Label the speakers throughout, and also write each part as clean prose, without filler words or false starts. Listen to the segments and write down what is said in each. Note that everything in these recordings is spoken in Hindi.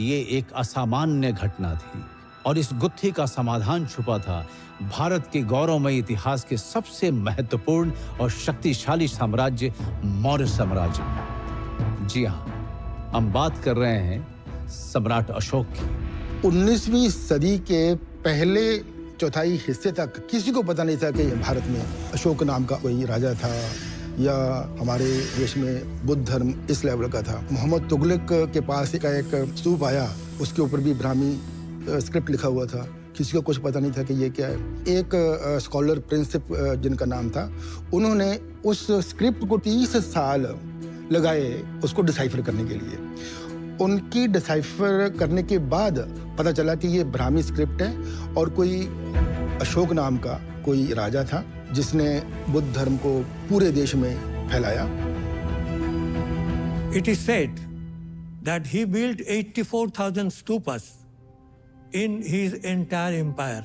Speaker 1: ये एक असामान्य घटना थी और इस गुत्थी का समाधान छुपा था भारत के गौरवमय इतिहास के सबसे महत्वपूर्ण और शक्तिशाली साम्राज्य मौर्य साम्राज्य में। जी हाँ, हम बात कर रहे हैं सम्राट अशोक की।
Speaker 2: 19वीं सदी के पहले चौथाई हिस्से तक किसी को पता नहीं था कि भारत में अशोक नाम का कोई राजा था या हमारे देश में बुद्ध धर्म इस लेवल का था। मोहम्मद तुगलक के पास एक स्तूप आया, उसके ऊपर भी ब्राह्मी स्क्रिप्ट लिखा हुआ था। किसी को कुछ पता नहीं था कि ये क्या है। एक स्कॉलर प्रिंसिप जिनका नाम था, उन्होंने उस स्क्रिप्ट को 30 साल लगाए उसको डिसाइफर करने के लिए। उनकी डिसाइफर करने के बाद पता चला कि ये ब्राह्मी स्क्रिप्ट है और कोई अशोक नाम का कोई राजा था जिसने बुद्ध धर्म को पूरे देश में फैलाया।
Speaker 3: It is said that he built 84,000 stupas in his entire empire.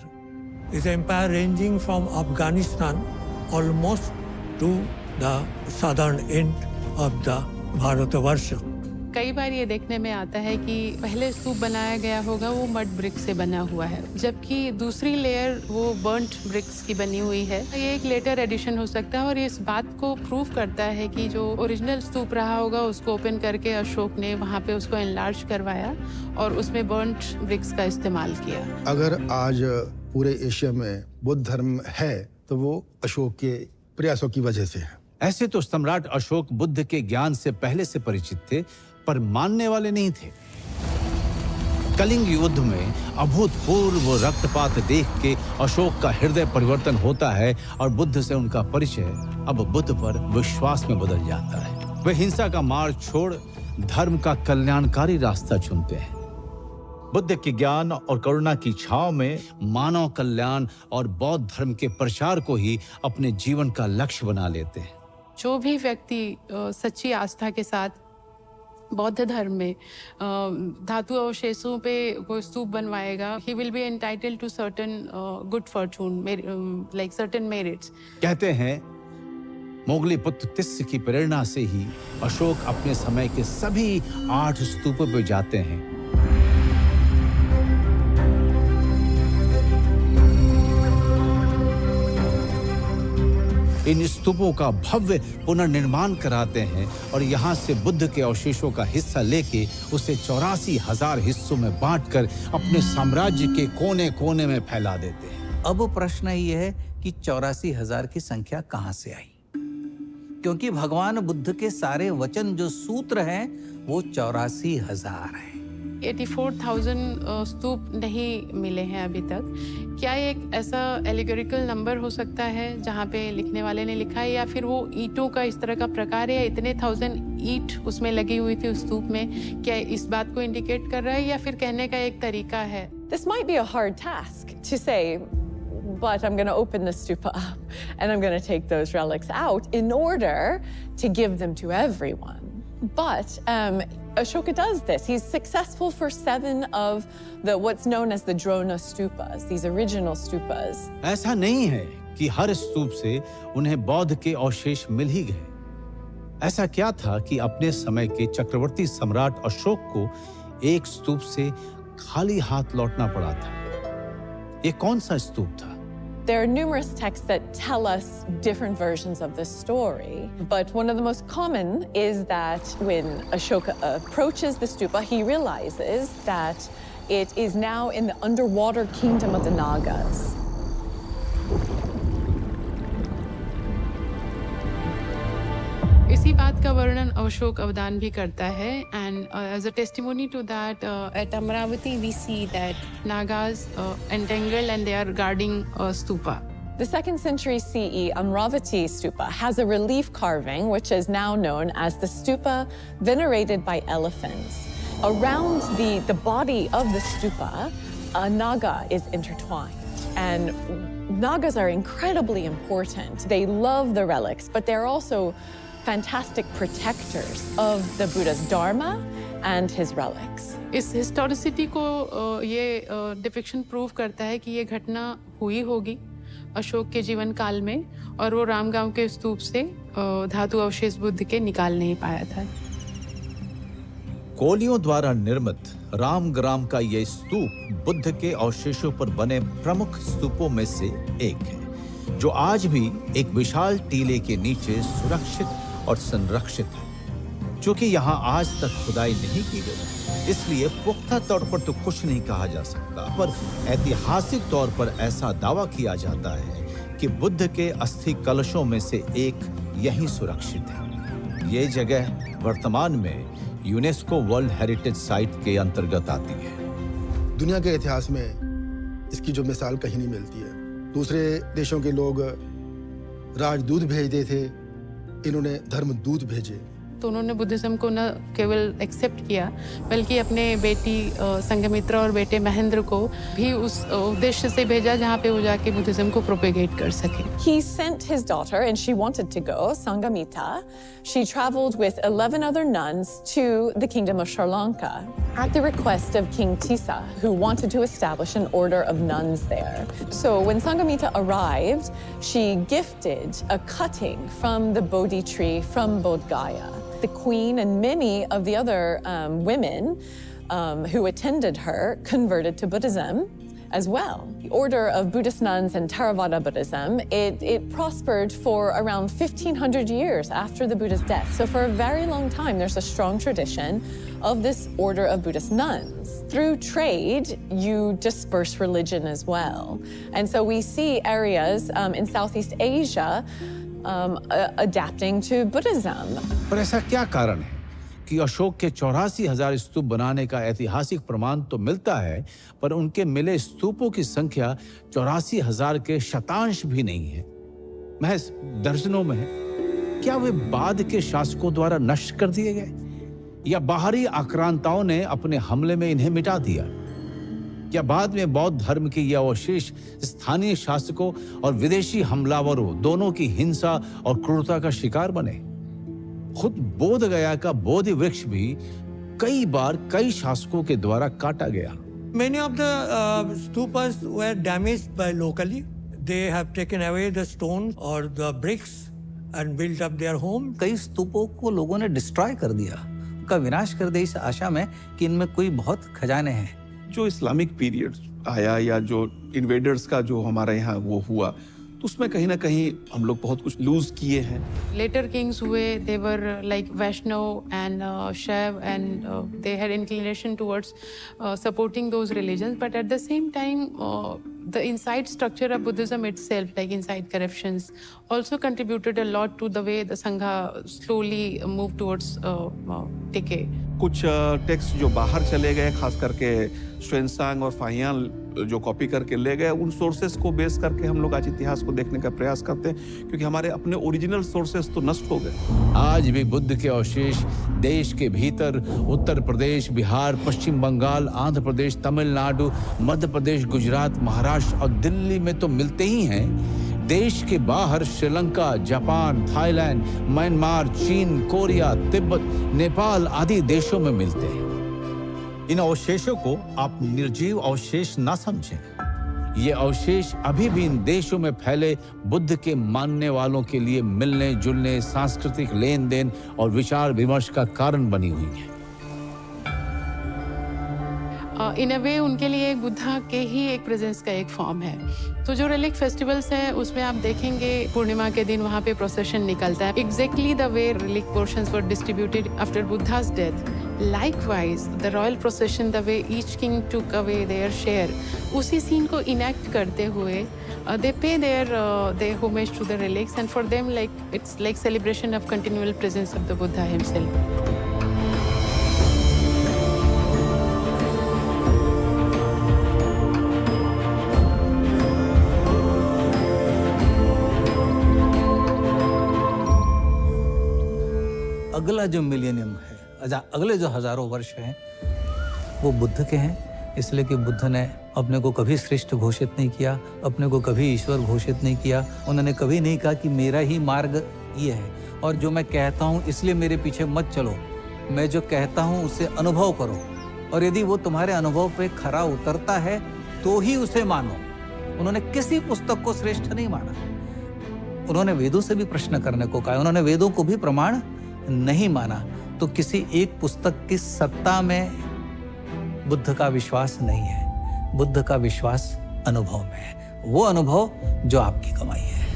Speaker 3: His empire ranging from Afghanistan almost to the southern end of the Bharatavarsha.
Speaker 4: कई बार ये देखने में आता है कि पहले स्तूप बनाया गया होगा वो मड ब्रिक से बना हुआ है, जबकि दूसरी लेयर वो बर्न्ट ब्रिक्स की बनी हुई है। ये एक लेटर एडिशन हो सकता है और इस बात को प्रूव करता है कि जो ओरिजिनल स्तूप रहा होगा उसको ओपन करके अशोक ने वहाँ पे उसको एनलार्ज करवाया और उसमें बर्न्ट ब्रिक्स का इस्तेमाल किया।
Speaker 2: अगर आज पूरे एशिया में बुद्ध धर्म है तो वो अशोक के प्रयासों की वजह से है।
Speaker 1: ऐसे तो सम्राट अशोक बुद्ध के ज्ञान से पहले से परिचित थे, पर मानने वाले नहीं थे। कलिंग युद्ध में अभूतपूर्व रक्तपात देख के अशोक का हृदय परिवर्तन होता है और बुद्ध से उनका परिचय अब बुद्ध पर विश्वास में बदल जाता है। वे हिंसा का मार्ग छोड़ धर्म का कल्याणकारी रास्ता चुनते हैं। बुद्ध के ज्ञान और करुणा की छांव में मानव कल्याण और बौद्ध धर्म के प्रचार को ही अपने जीवन का लक्ष्य बना लेते हैं।
Speaker 4: जो भी व्यक्ति सच्ची आस्था के साथ बौद्ध धर्म में धातु अवशेषों पे कोई स्तूप बनवाएगा, he will be entitled to certain good fortune, like certain merits.
Speaker 1: कहते हैं मोगली पुत्र तिस्य की प्रेरणा से ही अशोक अपने समय के सभी 8 स्तूपों पर जाते हैं। इन स्तूपों का भव्य पुनर्निर्माण कराते हैं और यहाँ से बुद्ध के अवशेषों का हिस्सा लेके उसे 84,000 हिस्सों में बांटकर अपने साम्राज्य के कोने कोने में फैला देते हैं।
Speaker 5: अब प्रश्न ये है कि 84,000 की संख्या कहाँ से आई, क्योंकि भगवान बुद्ध के सारे वचन जो सूत्र हैं वो 84,000 हैं।
Speaker 4: 84,000 स्तूप नहीं मिले हैं अभी तक। क्या एक ऐसा एलिगोरिकल नंबर हो सकता है जहाँ पे लिखने वाले ने लिखा है, या फिर वो ईंटों का इस तरह का प्रकार है, इतने 1000 ईंट उसमें लगी हुई थी उस स्तूप में? क्या इस बात को इंडिकेट कर रहा है या फिर कहने का एक तरीका है?
Speaker 6: This might be a hard task to say, but I'm going to open the stupa up and I'm going to take those relics out in order to give them to everyone. But Ashoka does this. He's successful for 7 of the what's known as the Drona stupas, these original stupas.
Speaker 1: ऐसा नहीं है कि हर स्तूप से उन्हें बौद्ध के अवशेष मिल ही गए। ऐसा क्या था कि अपने समय के चक्रवर्ती सम्राट अशोक को एक स्तूप से खाली हाथ लौटना पड़ा था? ये कौन सा स्तूप था?
Speaker 6: There are numerous texts that tell us different versions of this story, but one of the most common is that when Ashoka approaches the stupa, he realizes that it is now in the underwater kingdom of the Nagas.
Speaker 4: इसी बात का वर्णन अशोक अवदान भी करता है, and as a testimony to that, at Amravati we see that Nagas entangled and they are guarding a stupa.
Speaker 6: The 2nd century CE Amravati stupa has a relief carving which is now known as the stupa venerated by elephants. Around the body of the stupa, a Naga is intertwined, and Nagas are incredibly important. They love the relics, but they're also fantastic protectors of the Buddha's Dharma and his relics.
Speaker 4: इस हिस्टोरिसिटी को ये डिपिक्शन प्रूव करता है कि ये घटना हुई होगी अशोक के जीवन काल में, और वो रामगांव के स्तूप से धातु अवशेष बुद्ध के निकाल नहीं पाया था।
Speaker 1: कोलियों द्वारा निर्मित रामग्राम का यह स्तूप बुद्ध के अवशेषों पर बने प्रमुख स्तूपों में से एक है, जो आज भी एक विशाल टीले के नीचे सुरक्षित और संरक्षित है। चूंकि यहाँ आज तक खुदाई नहीं की गई, इसलिए पुख्ता तौर पर तो कुछ नहीं कहा जा सकता, पर ऐतिहासिक तौर पर ऐसा दावा किया जाता है कि बुद्ध के अस्थि कलशों में से एक यहीं सुरक्षित है। ये जगह वर्तमान में यूनेस्को वर्ल्ड हेरिटेज साइट के अंतर्गत आती है।
Speaker 2: दुनिया के इतिहास में इसकी जो मिसाल कहीं नहीं मिलती है। दूसरे देशों के लोग राजदूत भेजते थे, इन्होंने धर्मदूत भेजे।
Speaker 4: तो उन्होंने बुद्धिज्म को न केवल एक्सेप्ट किया, बल्कि अपने बेटी संघमित्रा और बेटे महेंद्र को भी उस उद्देश्य से भेजा जहाँ पे वो जाके बुद्धिज्म को प्रोपेगेट कर सके।
Speaker 6: He sent his daughter, and she wanted to go, Sanghamitta. She traveled with 11 other nuns to the kingdom of Sri Lanka at the request of King Tissa, who wanted to establish an order of nuns there. So when Sanghamitta arrived, she gifted a cutting from the Bodhi tree from Bodh Gaya. The queen and many of the other women who attended her converted to Buddhism as well. The order of Buddhist nuns and Theravada Buddhism, it prospered for around 1500 years after the Buddha's death. So for a very long time, there's a strong tradition of this order of Buddhist nuns. Through trade, you disperse religion as well. And so we see areas in Southeast Asia adapting to Buddhism.
Speaker 1: पर ऐसा क्या कारण है कि अशोक के 84,000 स्तूप बनाने का ऐतिहासिक प्रमाण तो मिलता है, पर उनके मिले स्तूपों की संख्या 84,000 के शतांश भी नहीं है, महज दर्जनों में है। क्या वे बाद के शासकों द्वारा नष्ट कर दिए गए, या बाहरी आक्रांताओं ने अपने हमले में इन्हें मिटा दिया? क्या बाद में बौद्ध धर्म के यह अवशेष स्थानीय शासकों और विदेशी हमलावरों दोनों की हिंसा और क्रूरता का शिकार बने? खुद बोध गया का बोधि वृक्ष भी कई बार कई शासकों के द्वारा काटा गया।
Speaker 3: Many of the stupas were damaged by locally. They have taken away the stones or the bricks and built up their home.
Speaker 5: कई स्तूपों को लोगों ने डिस्ट्रॉय कर दिया, उनका विनाश कर दिया, इस आशा में कि इनमें कोई बहुत खजाने हैं।
Speaker 7: जो इस्लामिक पीरियड आया या जो इन्वेडर्स का जो हमारे यहाँ वो हुआ, तो उसमें कहीं ना कहीं हम लोग बहुत कुछ लूज किए हैं।
Speaker 4: Later kings हुए, they were like Vaishnav and Shaiv, and they had inclination towards supporting those religions, but at the same time the inside structure of Buddhism itself, like inside corruptions, also contributed a lot to the way the Sangha slowly moved towards decay.
Speaker 7: कुछ टेक्स्ट जो बाहर चले गए, खास करके श्वेनसांग और फाहियान जो कॉपी करके ले गए, उन सोर्सेस को बेस करके हम लोग आज इतिहास को देखने का प्रयास करते हैं, क्योंकि हमारे अपने ओरिजिनल सोर्सेस तो नष्ट हो गए।
Speaker 1: आज भी बुद्ध के अवशेष देश के भीतर उत्तर प्रदेश, बिहार, पश्चिम बंगाल, आंध्र प्रदेश, तमिलनाडु, मध्य प्रदेश, गुजरात, महाराष्ट्र और दिल्ली में तो मिलते ही हैं। देश के बाहर श्रीलंका, जापान, थाईलैंड, म्यांमार, चीन, कोरिया, तिब्बत, नेपाल आदि देशों में मिलते हैं। इन अवशेषों को आप निर्जीव अवशेष ना समझें। ये अवशेष अभी भी इन देशों में फैले बुद्ध के मानने वालों के लिए मिलने जुलने, सांस्कृतिक लेन देन और विचार विमर्श का कारण बनी हुई है।
Speaker 4: इन अ वे उनके लिए एक बुद्धा के ही एक प्रेजेंस का एक फॉर्म है। तो जो रिलिक फेस्टिवल्स हैं उसमें आप देखेंगे पूर्णिमा के दिन वहाँ पे प्रोसेशन निकलता है, exactly the way relic portions were distributed after Buddha's death. Likewise, the royal procession, the way each king took away their share, उसी सीन को इनेक्ट करते हुए they pay their homage to the relics, and for them it's like celebration of continual presence of the Buddha himself.
Speaker 5: अगला जो मिलेनियम है, अगले जो हजारों वर्ष हैं, वो बुद्ध के हैं, इसलिए कि बुद्ध ने अपने को कभी श्रेष्ठ घोषित नहीं किया, अपने को कभी ईश्वर घोषित नहीं किया। उन्होंने कभी नहीं कहा कि मेरा ही मार्ग ये है और जो मैं कहता हूँ इसलिए मेरे पीछे मत चलो, मैं जो कहता हूँ उसे अनुभव करो, और यदि वो तुम्हारे अनुभव पे खरा उतरता है तो ही उसे मानो। उन्होंने किसी पुस्तक को श्रेष्ठ नहीं माना। उन्होंने वेदों से भी प्रश्न करने को कहा, उन्होंने वेदों को भी प्रमाण नहीं माना। तो किसी एक पुस्तक की सत्ता में बुद्ध का विश्वास नहीं है। बुद्ध का विश्वास अनुभव में है, वो अनुभव जो आपकी कमाई है।